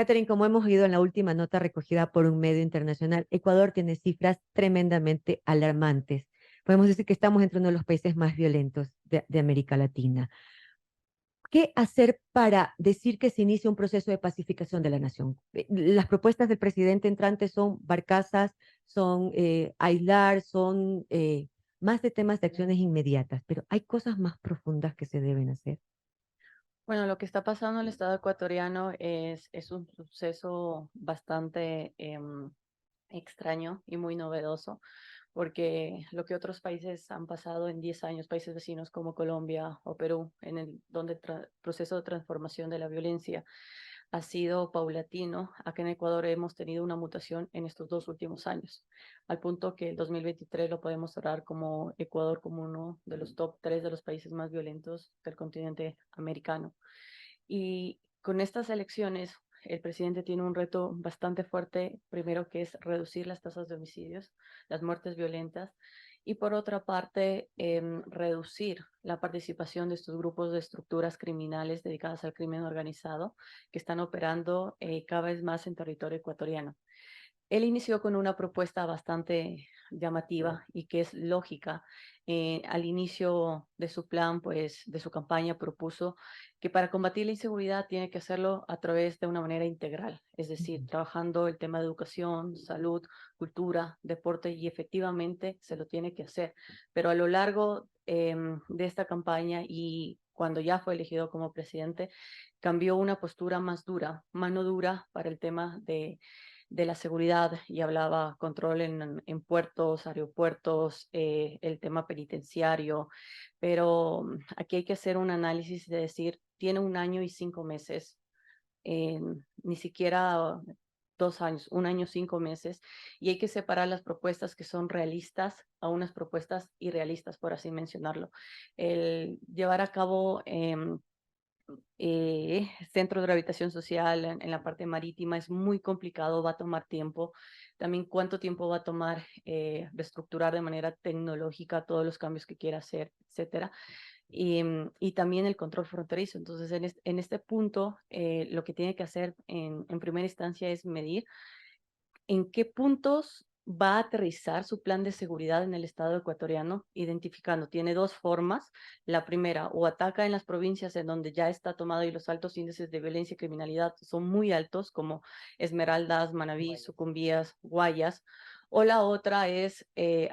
Catherine, como hemos oído en la última nota recogida por un medio internacional, Ecuador tiene cifras tremendamente alarmantes. Podemos decir que estamos entre uno de los países más violentos de América Latina. ¿Qué hacer para decir que se inicia un proceso de pacificación de la nación? Las propuestas del presidente entrante son barcazas, son aislar, son más de temas de acciones inmediatas, pero hay cosas más profundas que se deben hacer. Bueno, lo que está pasando en el Estado ecuatoriano es un suceso bastante extraño y muy novedoso, porque lo que otros países han pasado en 10 años, países vecinos como Colombia o Perú, donde el proceso de transformación de la violencia ha sido paulatino. Acá en Ecuador hemos tenido una mutación en estos 2 últimos años, al punto que el 2023 lo podemos cerrar como Ecuador como uno de los top 3 de los países más violentos del continente americano. Y con estas elecciones, el presidente tiene un reto bastante fuerte, primero que es reducir las tasas de homicidios, las muertes violentas, y por otra parte, reducir la participación de estos grupos de estructuras criminales dedicadas al crimen organizado que están operando cada vez más en territorio ecuatoriano. Él inició con una propuesta bastante llamativa y que es lógica. Al inicio de su plan, pues de su campaña, propuso que para combatir la inseguridad tiene que hacerlo a través de una manera integral, es decir, Ujú. trabajando el tema de educación, salud, cultura, deporte, y efectivamente se lo tiene que hacer. Pero a lo largo de esta campaña y cuando ya fue elegido como presidente, cambió una postura más dura, mano dura para el tema de la seguridad, y hablaba control en puertos, aeropuertos, el tema penitenciario, pero aquí hay que hacer un análisis de decir, tiene 1 año y 5 meses, ni siquiera 2 años, 1 año, 5 meses, y hay que separar las propuestas que son realistas a unas propuestas irrealistas, por así mencionarlo. El llevar a cabo centros de rehabilitación social en la parte marítima es muy complicado, va a tomar tiempo. También cuánto tiempo va a tomar reestructurar de manera tecnológica todos los cambios que quiera hacer, etcétera. Y también el control fronterizo. Entonces, en este punto, lo que tiene que hacer en primera instancia es medir en qué puntos va a aterrizar su plan de seguridad en el Estado ecuatoriano, identificando, tiene dos formas. La primera, o ataca en las provincias en donde ya está tomado y los altos índices de violencia y criminalidad son muy altos, como Esmeraldas, Manabí, Sucumbías, Guayas, o la otra es,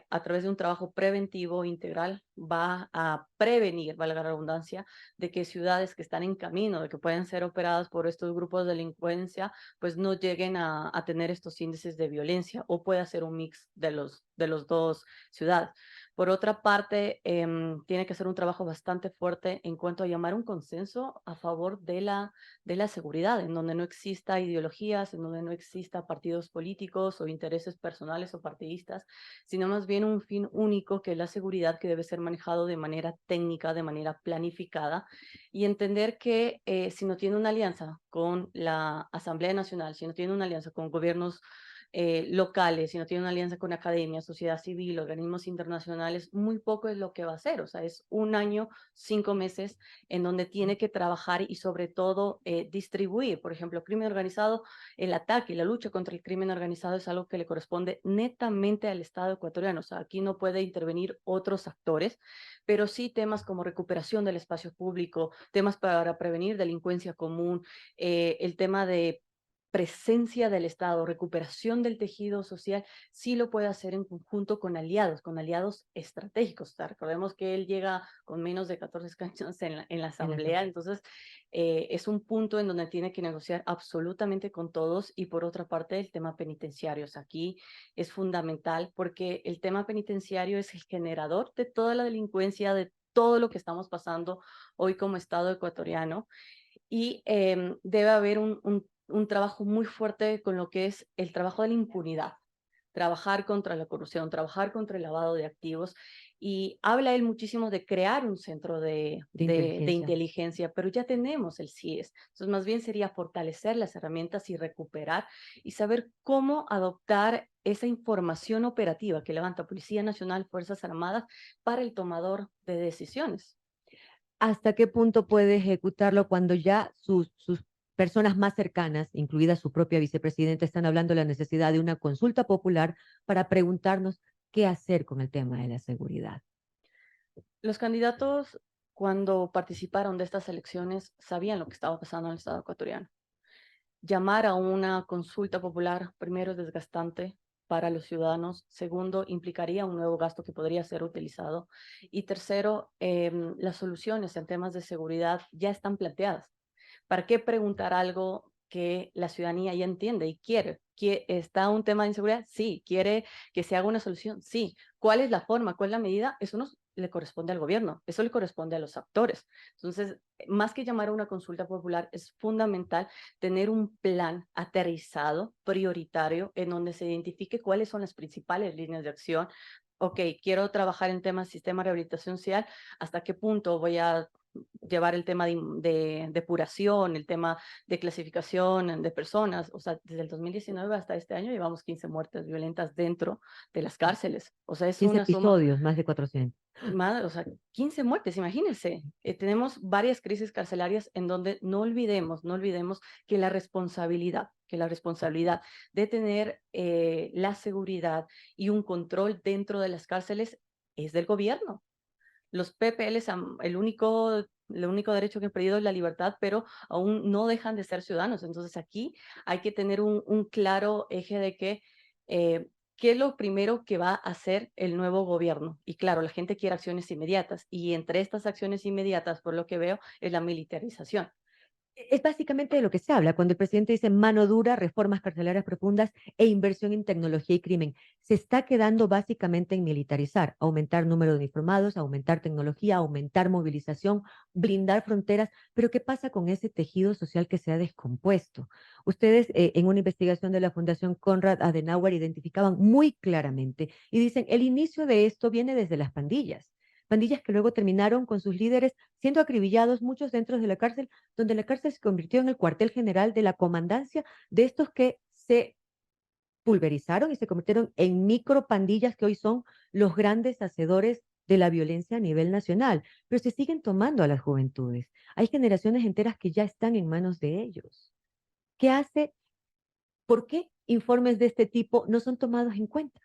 a través de un trabajo preventivo integral, va a prevenir, valga la redundancia, de que ciudades que están en camino, de que pueden ser operadas por estos grupos de delincuencia, pues no lleguen a tener estos índices de violencia, o puede hacer un mix de los dos ciudades. Por otra parte, tiene que ser un trabajo bastante fuerte en cuanto a llamar un consenso a favor de la seguridad, en donde no exista ideologías, en donde no exista partidos políticos o intereses personales o partidistas, sino más bien un fin único, que es la seguridad, que debe ser manejado de manera técnica, de manera planificada, y entender que si no tiene una alianza con la Asamblea Nacional, si no tiene una alianza con gobiernos locales, si no tiene una alianza con academia, sociedad civil, organismos internacionales, muy poco es lo que va a hacer. O sea, es 1 año, 5 meses en donde tiene que trabajar y sobre todo distribuir. Por ejemplo, crimen organizado, el ataque y la lucha contra el crimen organizado es algo que le corresponde netamente al Estado ecuatoriano. O sea, aquí no puede intervenir otros actores, pero sí temas como recuperación del espacio público, temas para prevenir delincuencia común, el tema de presencia del Estado, recuperación del tejido social, sí lo puede hacer en conjunto con aliados estratégicos. O sea, recordemos que él llega con menos de 14 escaños en la En la Asamblea, Asamblea. entonces es un punto en donde tiene que negociar absolutamente con todos. Y por otra parte, el tema penitenciario. O sea, aquí es fundamental porque el tema penitenciario es el generador de toda la delincuencia, de todo lo que estamos pasando hoy como Estado ecuatoriano, y debe haber un trabajo muy fuerte con lo que es el trabajo de la impunidad, trabajar contra la corrupción, trabajar contra el lavado de activos. Y habla él muchísimo de crear un centro de, De de, de inteligencia. inteligencia, pero ya tenemos el CIES. Entonces, más bien sería fortalecer las herramientas y recuperar y saber cómo adoptar esa información operativa que levanta Policía Nacional, Fuerzas Armadas, para el tomador de decisiones. ¿Hasta qué punto puede ejecutarlo cuando ya sus personas más cercanas, incluida su propia vicepresidenta, están hablando de la necesidad de una consulta popular para preguntarnos qué hacer con el tema de la seguridad. Los candidatos, cuando participaron de estas elecciones, sabían lo que estaba pasando en el Estado ecuatoriano. Llamar a una consulta popular, primero, es desgastante para los ciudadanos. Segundo, implicaría un nuevo gasto que podría ser utilizado. Y tercero, las soluciones en temas de seguridad ya están planteadas. ¿Para qué preguntar algo que la ciudadanía ya entiende y quiere? ¿Está un tema de inseguridad? Sí. ¿Quiere que se haga una solución? Sí. ¿Cuál es la forma? ¿Cuál es la medida? Eso no le corresponde al gobierno, eso le corresponde a los actores. Entonces, más que llamar a una consulta popular, es fundamental tener un plan aterrizado, prioritario, en donde se identifique cuáles son las principales líneas de acción. Ok, quiero trabajar en temas sistema de rehabilitación social, ¿hasta qué punto voy a llevar el tema de depuración, el tema de clasificación de personas? O sea, desde el 2019 hasta este año llevamos 15 muertes violentas dentro de las cárceles. O sea, es 15 una suma episodios, más de 400. más, o sea, 15 muertes, imagínense. Tenemos varias crisis carcelarias en donde no olvidemos que la responsabilidad de tener la seguridad y un control dentro de las cárceles es del gobierno. Los PPLs, el único derecho que han perdido es la libertad, pero aún no dejan de ser ciudadanos. Entonces aquí hay que tener un claro eje de que eh, qué es lo primero que va a hacer el nuevo gobierno. Y claro, la gente quiere acciones inmediatas, y entre estas acciones inmediatas, por lo que veo, es la militarización. Es básicamente de lo que se habla cuando el presidente dice mano dura, reformas carcelarias profundas e inversión en tecnología y crimen. Se está quedando básicamente en militarizar, aumentar número de uniformados, aumentar tecnología, aumentar movilización, blindar fronteras. Pero ¿qué pasa con ese tejido social que se ha descompuesto? Ustedes en una investigación de la Fundación Konrad Adenauer identificaban muy claramente y dicen, el inicio de esto viene desde las pandillas que luego terminaron con sus líderes siendo acribillados, muchos dentro de la cárcel, donde la cárcel se convirtió en el cuartel general de la comandancia de estos que se pulverizaron y se convirtieron en micropandillas que hoy son los grandes hacedores de la violencia a nivel nacional, pero se siguen tomando a las juventudes. Hay generaciones enteras que ya están en manos de ellos. ¿Qué hace? ¿Por qué informes de este tipo no son tomados en cuenta?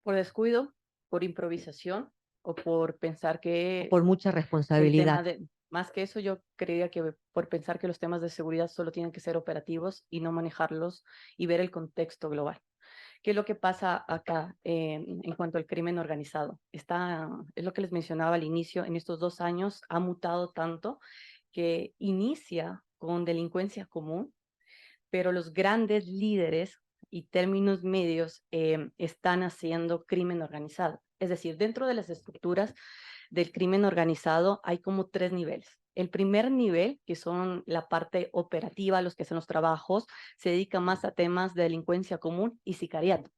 Por descuido, por improvisación o por pensar que Por mucha el responsabilidad. tema de, más que eso, yo creía que por pensar que los temas de seguridad solo tienen que ser operativos y no manejarlos y ver el contexto global. ¿Qué es lo que pasa acá en cuanto al crimen organizado? Es lo que les mencionaba al inicio, en estos 2 años ha mutado tanto que inicia con delincuencia común, pero los grandes líderes y términos medios están haciendo crimen organizado. Es decir, dentro de las estructuras del crimen organizado hay como 3 niveles. El primer nivel, que son la parte operativa, los que hacen los trabajos, se dedica más a temas de delincuencia común y sicariato.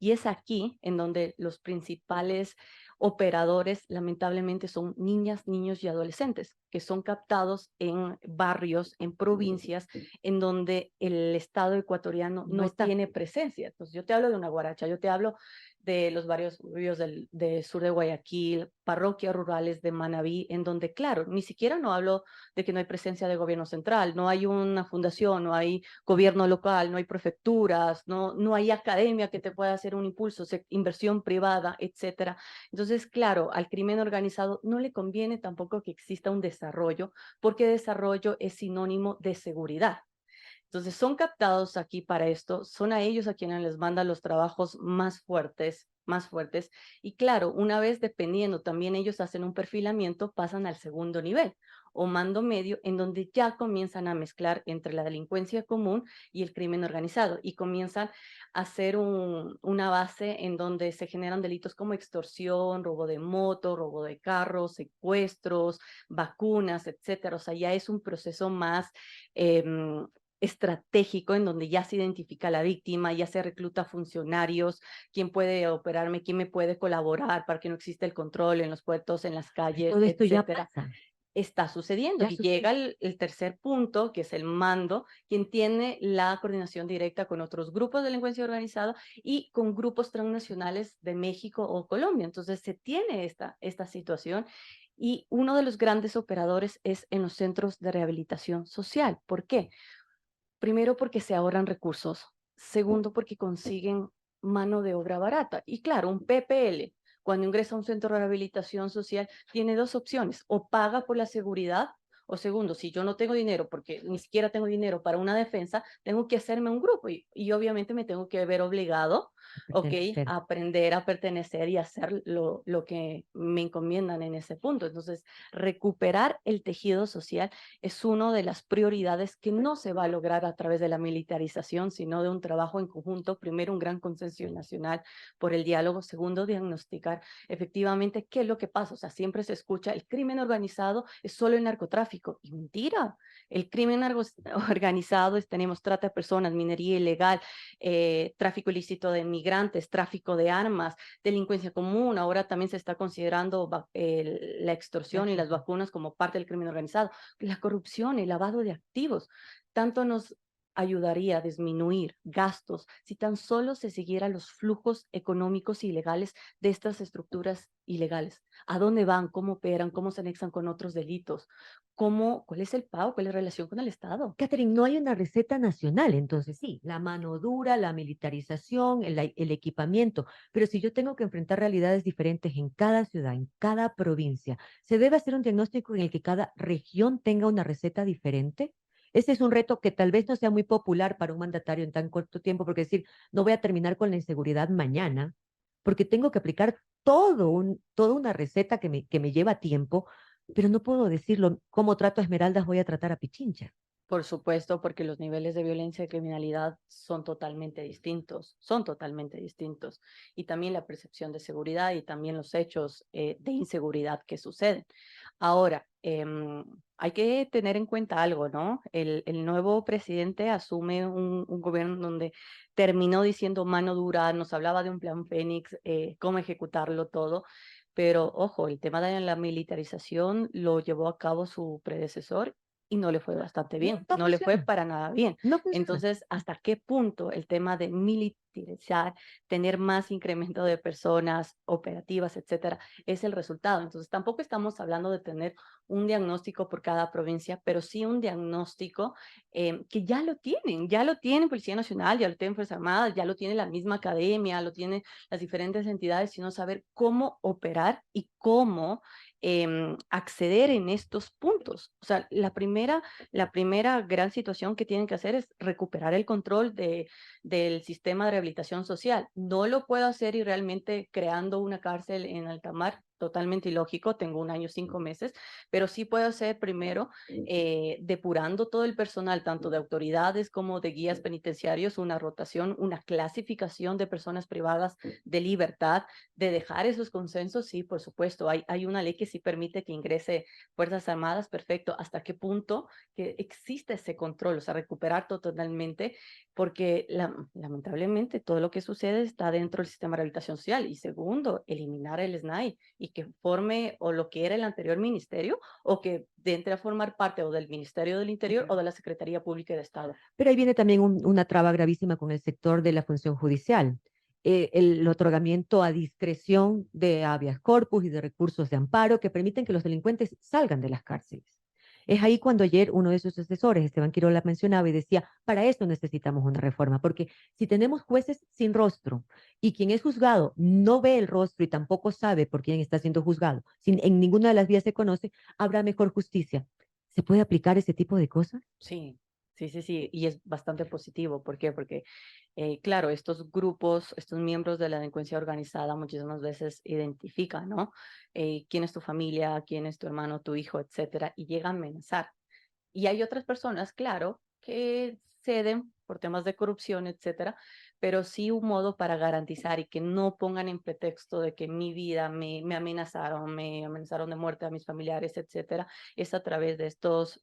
Y es aquí en donde los principales operadores lamentablemente son niñas, niños y adolescentes, que son captados en barrios, en provincias, en donde el Estado ecuatoriano No no está. tiene presencia. Entonces, yo te hablo de una guaracha, yo te hablo de los varios ríos del sur de Guayaquil, parroquias rurales de Manabí, en donde, claro, ni siquiera no hablo de que no hay presencia de gobierno central, no hay una fundación, no hay gobierno local, no hay prefecturas, no hay academia que te pueda hacer un impulso, inversión privada, etcétera. Entonces, claro, al crimen organizado no le conviene tampoco que exista un desarrollo, porque desarrollo es sinónimo de seguridad. Entonces son captados aquí para esto, son a ellos a quienes les mandan los trabajos más fuertes, más fuertes. Y claro, una vez dependiendo, también ellos hacen un perfilamiento, pasan al segundo nivel o mando medio, en donde ya comienzan a mezclar entre la delincuencia común y el crimen organizado, y comienzan a hacer una base en donde se generan delitos como extorsión, robo de moto, robo de carros, secuestros, vacunas, etcétera. O sea, ya es un proceso más eh, estratégico, en donde ya se identifica a la víctima, ya se recluta funcionarios, quién puede operarme, quién me puede colaborar para que no exista el control en los puertos, en las calles, Todo esto ya etcétera. pasa, Está sucediendo, ya y sucede. llega el tercer punto, que es el mando, quien tiene la coordinación directa con otros grupos de delincuencia organizada y con grupos transnacionales de México o Colombia. Entonces se tiene esta situación, Y uno de los grandes operadores es en los centros de rehabilitación social. ¿Por qué? Primero, porque se ahorran recursos. Segundo, porque consiguen mano de obra barata. Y claro, un PPL, cuando ingresa a un centro de rehabilitación social, tiene dos opciones: o paga por la seguridad, o segundo, si yo no tengo dinero, porque ni siquiera tengo dinero para una defensa, tengo que hacerme un grupo y obviamente me tengo que ver obligado, ok, pertenecer. a aprender a pertenecer y hacer lo que me encomiendan en ese punto. Entonces, recuperar el tejido social es una de las prioridades que no se va a lograr a través de la militarización, sino de un trabajo en conjunto. Primero, un gran consenso nacional por el diálogo. Segundo, diagnosticar efectivamente qué es lo que pasa. O sea, siempre se escucha: el crimen organizado es solo el narcotráfico. Y mentira, el crimen organizado es, tenemos trata de personas, minería ilegal, tráfico ilícito de migrantes, tráfico de armas, delincuencia común. Ahora también se está considerando la extorsión y las vacunas como parte del crimen organizado. La corrupción, el lavado de activos. Tanto nos ayudaría a disminuir gastos si tan solo se siguieran los flujos económicos ilegales de estas estructuras ilegales. ¿A dónde van? ¿Cómo operan? ¿Cómo se anexan con otros delitos? ¿Cuál es el pago? ¿Cuál es la relación con el Estado? Catherine, no hay una receta nacional, entonces sí, la mano dura, la militarización, el equipamiento, pero si yo tengo que enfrentar realidades diferentes en cada ciudad, en cada provincia, ¿se debe hacer un diagnóstico en el que cada región tenga una receta diferente? Ese es un reto que tal vez no sea muy popular para un mandatario en tan corto tiempo, porque decir, no voy a terminar con la inseguridad mañana, porque tengo que aplicar toda una receta que me lleva tiempo, pero no puedo decirlo, como trato a Esmeraldas, voy a tratar a Pichincha. Por supuesto, porque los niveles de violencia y criminalidad son totalmente distintos. Y también la percepción de seguridad y también los hechos de inseguridad que suceden. Ahora, hay que tener en cuenta algo, ¿no? El nuevo presidente asume un gobierno donde terminó diciendo mano dura, nos hablaba de un plan Fénix, cómo ejecutarlo todo. Pero ojo, el tema de la militarización lo llevó a cabo su predecesor y no le fue bastante No, bien, no no le fue funciona, para nada bien. no funciona. Entonces, ¿hasta qué punto el tema de militarizar, tener más incremento de personas operativas, etcétera, es el resultado? Entonces, tampoco estamos hablando de tener un diagnóstico por cada provincia, pero sí un diagnóstico que ya lo tienen Policía Nacional, ya lo tienen Fuerzas Armadas, ya lo tiene la misma academia, lo tienen las diferentes entidades, sino saber cómo operar y cómo acceder en estos puntos. O sea, la primera gran situación que tienen que hacer es recuperar el control del sistema de rehabilitación social. No lo puedo hacer y realmente creando una cárcel en alta mar, totalmente ilógico, tengo 1 año, 5 meses, pero sí puedo hacer primero depurando todo el personal, tanto de autoridades como de guías penitenciarios, una rotación, una clasificación de personas privadas de libertad, de dejar esos consensos. Sí, por supuesto, hay una ley que sí permite que ingrese Fuerzas Armadas, perfecto. ¿Hasta qué punto que existe ese control? O sea, recuperar totalmente, porque lamentablemente todo lo que sucede está dentro del sistema de rehabilitación social. Y segundo, eliminar el SNAI y que forme o lo que era el anterior ministerio o que entre a formar parte o del Ministerio del Interior o de la Secretaría Pública de Estado. Pero ahí viene también una traba gravísima con el sector de la función judicial. El otorgamiento a discreción de habeas corpus y de recursos de amparo que permiten que los delincuentes salgan de las cárceles. Es ahí cuando ayer uno de sus asesores, Esteban Quirola, mencionaba y decía, para esto necesitamos una reforma, porque si tenemos jueces sin rostro y quien es juzgado no ve el rostro y tampoco sabe por quién está siendo juzgado, sin, en ninguna de las vías se conoce, habrá mejor justicia. ¿Se puede aplicar ese tipo de cosas? Sí, sí, sí, sí, y es bastante positivo. ¿Por qué? Porque, claro, estos grupos, estos miembros de la delincuencia organizada muchísimas veces identifican, ¿no? ¿Quién es tu familia? ¿Quién es tu hermano, tu hijo, etcétera? Y llegan a amenazar. Y hay otras personas, claro, que ceden por temas de corrupción, etcétera, pero sí un modo para garantizar y que no pongan en pretexto de que mi vida me amenazaron de muerte a mis familiares, etcétera, es a través de estos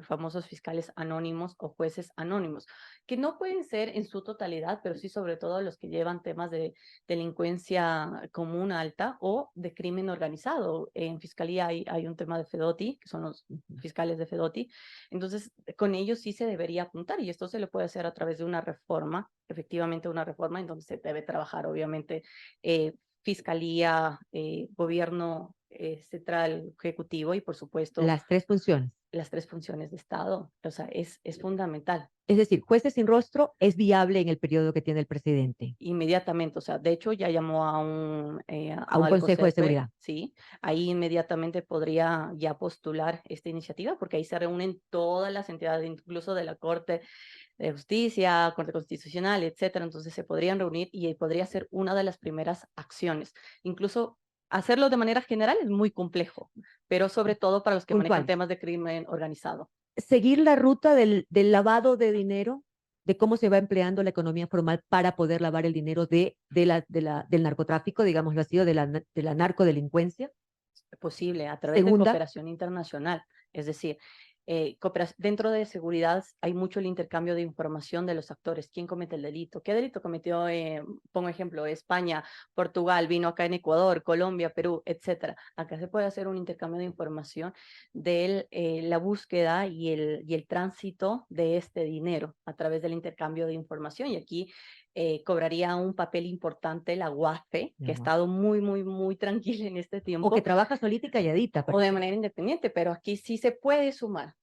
famosos fiscales anónimos o jueces anónimos, que no pueden ser en su totalidad, pero sí sobre todo los que llevan temas de delincuencia común alta o de crimen organizado. En fiscalía hay un tema de FEDOTI, que son los fiscales de FEDOTI. Entonces, con ellos sí se debería apuntar y esto se le puede hacer a través de una reforma, efectivamente una reforma en donde se debe trabajar, obviamente, fiscalía, gobierno central, ejecutivo y, por supuesto, Las tres funciones. las tres funciones de Estado. O sea, es fundamental. Es decir, jueces sin rostro es viable en el periodo que tiene el presidente, Inmediatamente, o sea, de hecho ya llamó a un al Consejo de COSEPE, Seguridad. sí, ahí inmediatamente podría ya postular esta iniciativa, porque ahí se reúnen todas las entidades, incluso de la Corte de Justicia, Corte Constitucional, etcétera, entonces se podrían reunir y podría ser una de las primeras acciones. Incluso hacerlo de manera general es muy complejo, pero sobre todo para los que manejan Puntuales. temas de crimen organizado. Seguir la ruta del lavado de dinero, de cómo se va empleando la economía formal para poder lavar el dinero del narcotráfico, digámoslo así, o de la narcodelincuencia. Posible a través de Segunda, cooperación internacional. Es decir, dentro de seguridad hay mucho el intercambio de información de los actores. ¿Quién comete el delito? ¿Qué delito cometió, pongo ejemplo, España, Portugal, vino acá en Ecuador, Colombia, Perú, etcétera? Acá se puede hacer un intercambio de información de la búsqueda y el tránsito de este dinero a través del intercambio de información. Y aquí cobraría un papel importante la UAFE, que ha estado muy tranquila en este o que tiempo, trabaja solita y calladita. o de manera independiente, pero aquí sí se puede sumar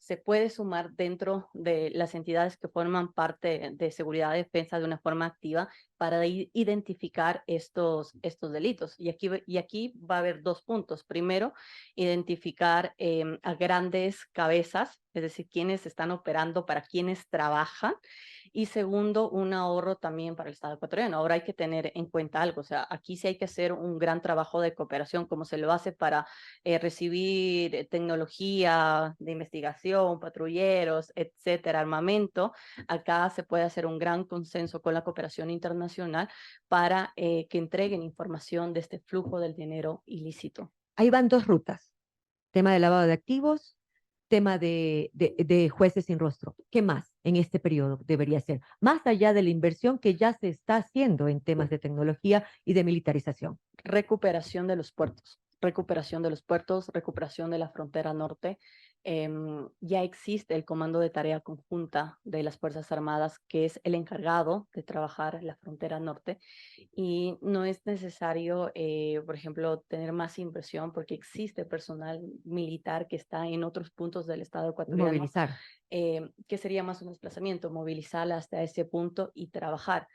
dentro de las entidades que forman parte de seguridad y defensa de una forma activa para identificar estos delitos. Y aquí va a haber dos puntos. Primero, identificar a grandes cabezas, es decir, quienes están operando, para quienes trabajan. Y segundo, un ahorro también para el Estado ecuatoriano. Ahora hay que tener en cuenta algo, o sea, aquí sí hay que hacer un gran trabajo de cooperación, como se lo hace para recibir tecnología de investigación, patrulleros, etcétera, armamento. Acá se puede hacer un gran consenso con la cooperación internacional para que entreguen información de este flujo del dinero ilícito. Ahí van dos rutas. Tema de lavado de activos, tema de jueces sin rostro. ¿Qué más en este periodo debería ser? Más allá de la inversión que ya se está haciendo en temas de tecnología y de militarización. Recuperación de los puertos, recuperación de los puertos, recuperación de la frontera norte. Ya existe el Comando de Tarea Conjunta de las Fuerzas Armadas, que es el encargado de trabajar la frontera norte, y no es necesario, por ejemplo, tener más inversión porque existe personal militar que está en otros puntos del Estado ecuatoriano, Movilizar. que sería más un desplazamiento, movilizarla hasta ese punto y trabajar.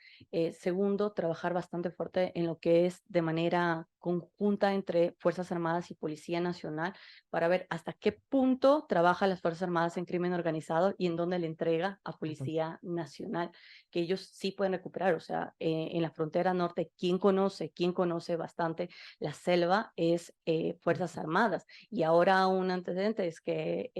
Segundo, trabajar bastante fuerte en lo que es de manera conjunta entre Fuerzas Armadas y Policía Nacional para ver hasta qué punto trabajan las Fuerzas Armadas en crimen organizado y en dónde le entrega a Policía Nacional, que ellos sí pueden recuperar. O sea, en la frontera norte, quien conoce bastante la selva es Fuerzas Armadas. Y ahora un antecedente es que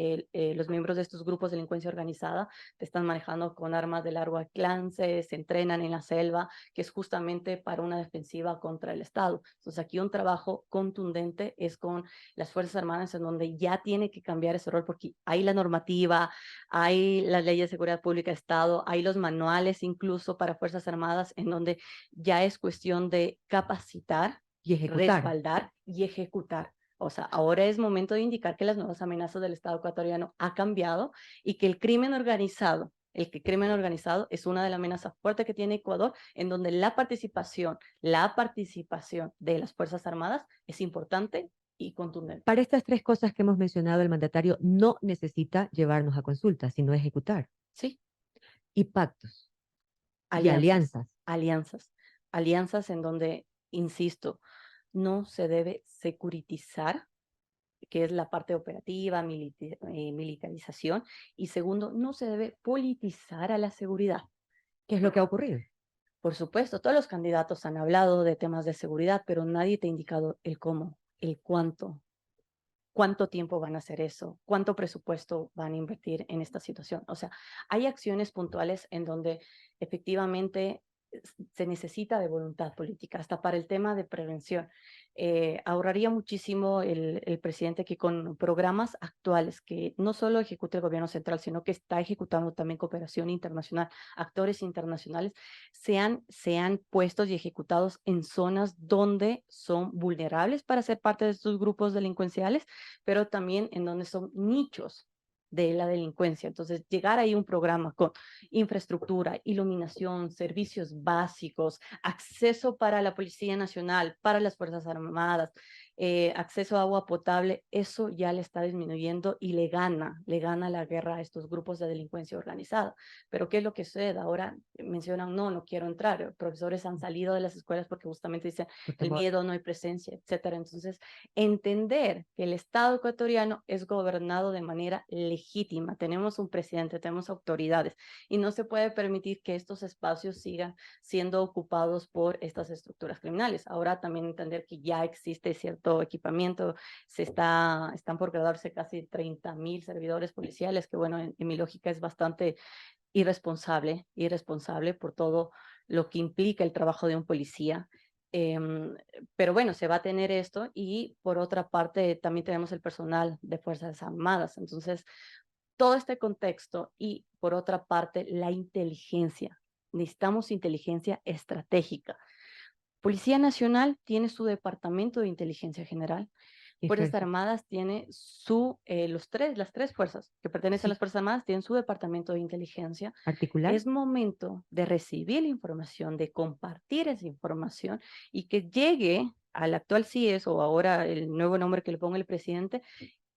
los miembros de estos grupos de delincuencia organizada te están manejando con armas de largo alcance, se entrenan en la selva, que es justamente para una defensiva contra el Estado. Entonces aquí un trabajo contundente es con las Fuerzas Armadas, en donde ya tiene que cambiar ese rol, porque hay la normativa, hay las leyes de seguridad pública de Estado, hay los manuales incluso para Fuerzas Armadas, en donde ya es cuestión de capacitar, Y ejecutar. respaldar y ejecutar. O sea, ahora es momento de indicar que las nuevas amenazas del Estado ecuatoriano ha cambiado y que el crimen organizado es una de las amenazas fuertes que tiene Ecuador, en donde la participación de las Fuerzas Armadas es importante y contundente. Para estas tres cosas que hemos mencionado, el mandatario no necesita llevarnos a consulta, sino ejecutar. Sí, Y pactos y alianzas, alianzas. alianzas, alianzas en donde, insisto, no se debe securitizar, que es la parte operativa, militarización, y segundo, no se debe politizar a la seguridad. ¿Qué es lo que ha ocurrido? Por supuesto, todos los candidatos han hablado de temas de seguridad, pero nadie te ha indicado el cómo, el cuánto tiempo van a hacer eso, cuánto presupuesto van a invertir en esta situación. O sea, hay acciones puntuales en donde efectivamente se necesita de voluntad política, hasta para el tema de prevención. Ahorraría muchísimo el presidente que con programas actuales, que no solo ejecuta el gobierno central, sino que está ejecutando también cooperación internacional, actores internacionales, sean puestos y ejecutados en zonas donde son vulnerables para ser parte de estos grupos delincuenciales, pero también en donde son nichos de la delincuencia. Entonces, llegar ahí un programa con infraestructura, iluminación, servicios básicos, acceso para la Policía Nacional, para las Fuerzas Armadas, acceso a agua potable, eso ya le está disminuyendo y le gana la guerra a estos grupos de delincuencia organizada. Pero ¿qué es lo que sucede? Ahora mencionan, no, no quiero entrar. Profesores han salido de las escuelas porque justamente dicen, por el temor. miedo, no hay presencia, etcétera. Entonces, entender que el Estado ecuatoriano es gobernado de manera legítima. Tenemos un presidente, tenemos autoridades y no se puede permitir que estos espacios sigan siendo ocupados por estas estructuras criminales. Ahora también entender que ya existe cierto equipamiento, están por graduarse casi 30,000 servidores policiales, que bueno, en mi lógica es bastante irresponsable por todo lo que implica el trabajo de un policía. Pero bueno, se va a tener esto y por otra parte también tenemos el personal de Fuerzas Armadas. Entonces, todo este contexto y por otra parte la inteligencia. Necesitamos inteligencia estratégica. Policía Nacional tiene su departamento de inteligencia general. Fuerzas Ejército. Armadas tiene las tres fuerzas que pertenecen a Sí, las Fuerzas Armadas tienen su departamento de inteligencia. articular. Es momento de recibir la información, de compartir esa información y que llegue al actual CIES o ahora el nuevo nombre que le ponga el presidente,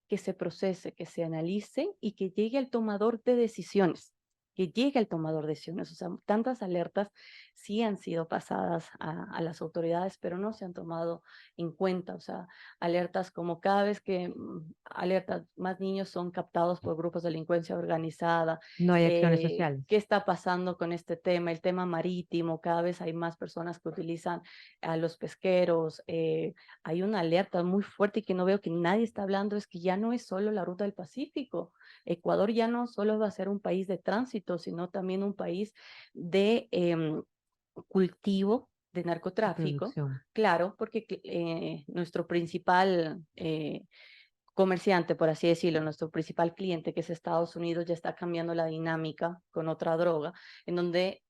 que se procese, que se analice y que llegue al tomador de decisiones, que llegue al tomador de decisiones. O sea, tantas alertas sí han sido pasadas a las autoridades, pero no se han tomado en cuenta. O sea, alertas como cada vez que alertas, más niños son captados por grupos de delincuencia organizada. No hay acciones sociales. ¿Qué está pasando con este tema? El tema marítimo, cada vez hay más personas que utilizan a los pesqueros. Hay una alerta muy fuerte y que no veo que nadie está hablando, es que ya no es solo la ruta del Pacífico. Ecuador ya no solo va a ser un país de tránsito, sino también un país de cultivo de De narcotráfico. producción. Claro, porque nuestro principal comerciante, por así decirlo, nuestro principal cliente, que es Estados Unidos, ya está cambiando la dinámica con otra droga, en donde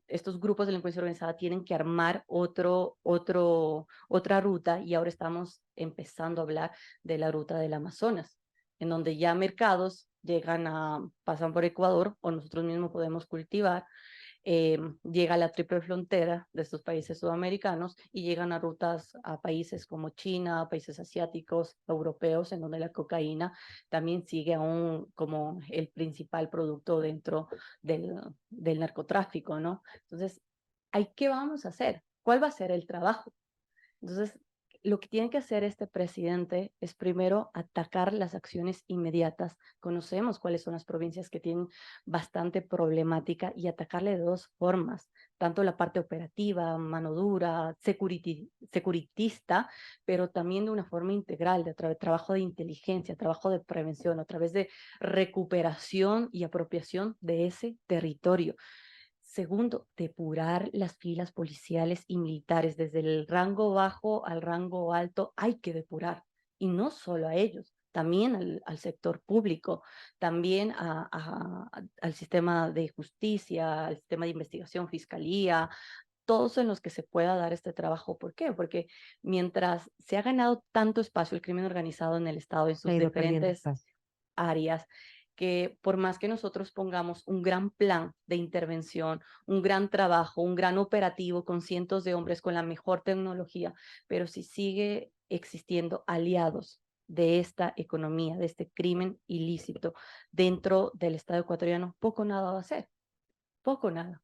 estos grupos de delincuencia organizada tienen que armar otra ruta y ahora estamos empezando a hablar de la ruta del Amazonas, en donde ya mercados pasan por Ecuador o nosotros mismos podemos cultivar, llega a la triple frontera de estos países sudamericanos y llegan a rutas a países como China, países asiáticos, europeos, en donde la cocaína también sigue aún como el principal producto dentro del narcotráfico, ¿no? Entonces, ¿qué vamos a hacer? ¿Cuál va a ser el trabajo? Entonces, lo que tiene que hacer este presidente es primero atacar las acciones inmediatas. Conocemos cuáles son las provincias que tienen bastante problemática y atacarle de dos formas, tanto la parte operativa, mano dura, securitista, pero también de una forma integral, de trabajo de inteligencia, trabajo de prevención, a través de recuperación y apropiación de ese territorio. Segundo, depurar las filas policiales y militares, desde el rango bajo al rango alto, hay que depurar. Y no solo a ellos, también al sector público, también al sistema de justicia, al sistema de investigación, fiscalía, todos en los que se pueda dar este trabajo. ¿Por qué? Porque mientras se ha ganado tanto espacio el crimen organizado en el Estado, en Se ha sus ido perdiendo diferentes espacio. áreas, que por más que nosotros pongamos un gran plan de intervención, un gran trabajo, un gran operativo con cientos de hombres con la mejor tecnología, pero si sigue existiendo aliados de esta economía, de este crimen ilícito dentro del Estado ecuatoriano, poco nada va a hacer, poco nada.